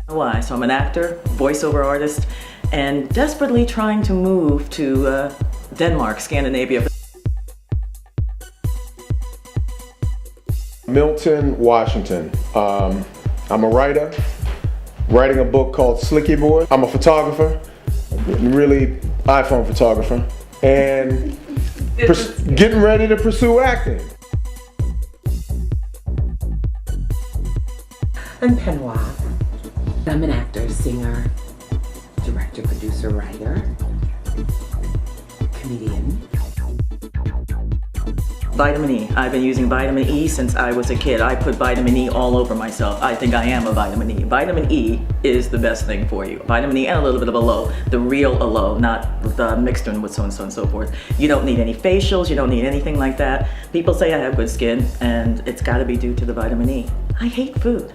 Why? So I'm an actor, voiceover artist, and desperately trying to move to Denmark, Scandinavia. Milton, Washington. I'm a writer, writing a book called Slicky Boy. I'm a photographer, really iPhone photographer, and getting ready to pursue acting. I'm Penwa. I'm an actor, singer, director, producer, writer, comedian. Vitamin E. I've been using vitamin E since I was a kid. I put vitamin E all over myself. I think I am a vitamin E. Vitamin E is the best thing for you. Vitamin E and a little bit of aloe, the real aloe, not the mixed in with so-and-so and so forth. You don't need any facials, you don't need anything like that. People say I have good skin, and it's gotta be due to the vitamin E. I hate food.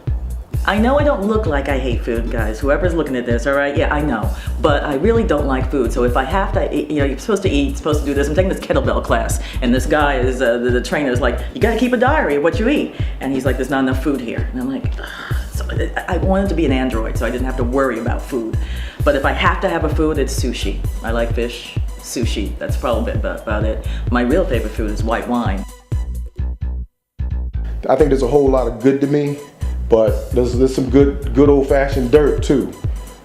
I know I don't look like I hate food, guys. Whoever's looking at this, all right? Yeah, I know. But I really don't like food. So if I have to eat, you're supposed to eat, supposed to do this. I'm taking this kettlebell class, and this guy is, the trainer's like, you gotta keep a diary of what you eat. And he's like, there's not enough food here. And I'm like, ugh. So I wanted to be an android, so I didn't have to worry about food. But if I have to have a food, it's sushi. I like fish, sushi. That's probably about it. My real favorite food is white wine. I think there's a whole lot of good to me, but there's some good old-fashioned dirt too,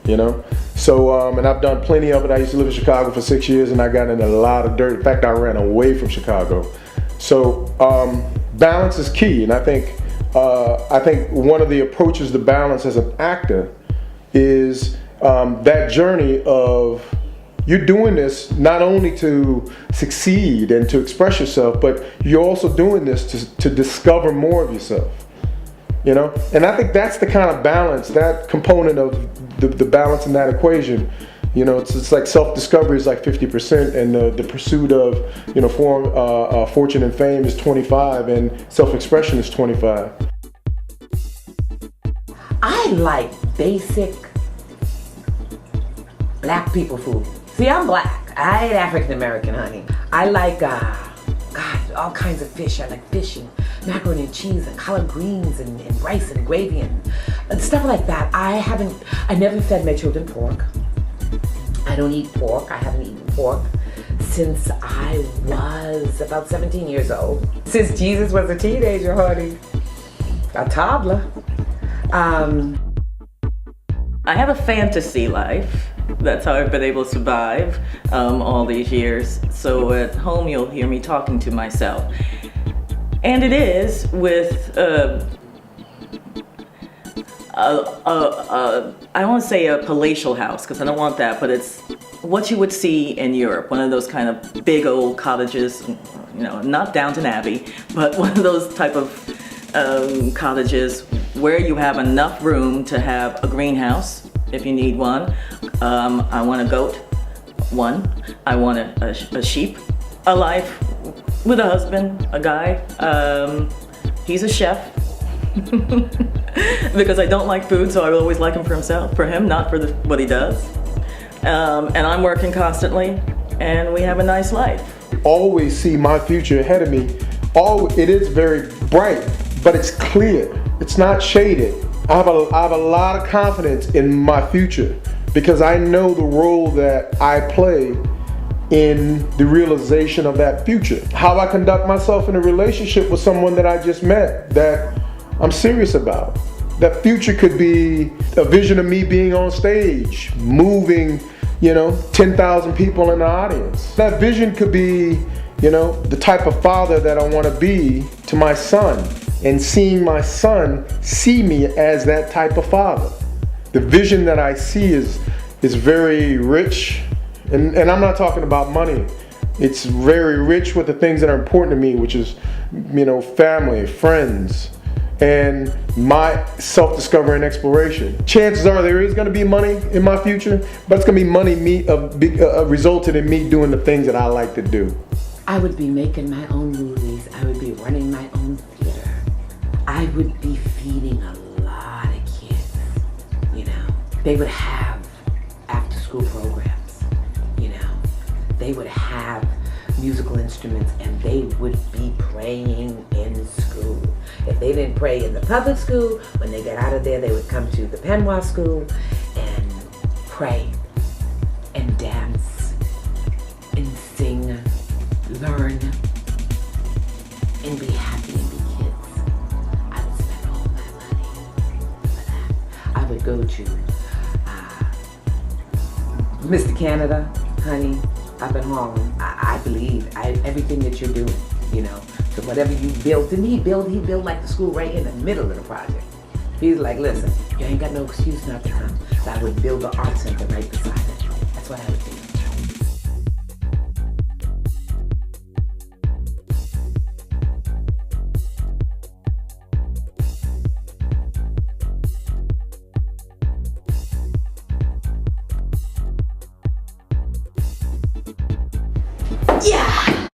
you know? So, and I've done plenty of it. I used to live in Chicago for 6 years, and I got in a lot of dirt. In fact, I ran away from Chicago. So, balance is key, and I think one of the approaches to balance as an actor is that journey of you're doing this not only to succeed and to express yourself, but you're also doing this to discover more of yourself. You know, and I think that's the kind of balance, that component of the balance in that equation. You know, it's like self-discovery is like 50%, and the pursuit of, you know, fortune and fame is 25, and self-expression is 25. I like basic black people food. See, I'm black. I ain't African American, honey. I like, God, all kinds of fish. I like fish and macaroni and cheese and collard greens and rice and gravy and stuff like that. I never fed my children pork. I don't eat pork. I haven't eaten pork since I was about 17 years old. Since Jesus was a teenager, honey. A toddler. I have a fantasy life. That's how I've been able to survive all these years. So at home you'll hear me talking to myself. And it is with, I won't say a palatial house, because I don't want that, but it's what you would see in Europe. One of those kind of big old cottages, you know, not Downton Abbey, but one of those type of cottages where you have enough room to have a greenhouse if you need one. I want a goat, one. I want a sheep, a life with a husband, a guy. He's a chef because I don't like food, so I always like him for him, not for what he does. And I'm working constantly, and we have a nice life. Always see my future ahead of me. It is very bright, but it's clear. It's not shaded. I have a lot of confidence in my future because I know the role that I play in the realization of that future. How I conduct myself in a relationship with someone that I just met that I'm serious about. That future could be a vision of me being on stage, moving, you know, 10,000 people in the audience. That vision could be, you know, the type of father that I want to be to my son, and seeing my son see me as that type of father. The vision that I see is very rich, and I'm not talking about money. It's very rich with the things that are important to me, which is, you know, family, friends, and my self-discovery and exploration. Chances are there is going to be money in my future, but it's going to be money resulted in me doing the things that I like to do. I would be making my own movies. I would be running my own theater. I would be feeding a lot of kids, you know. They would have after-school programs, you know. They would have musical instruments, and they would be playing in school. If they didn't pray in the public school, when they got out of there, they would come to the Penwa school and pray and dance and sing, learn, and be happy and be kids. I would spend all my money for that. I would go to Mr. Canada, honey, up in Harlem. I believe everything that you're doing, you know. So whatever you built, and he built like the school right in the middle of the project. He's like, listen, you ain't got no excuse not to come. So I would build the art center right beside it. That's what I would do. Yeah!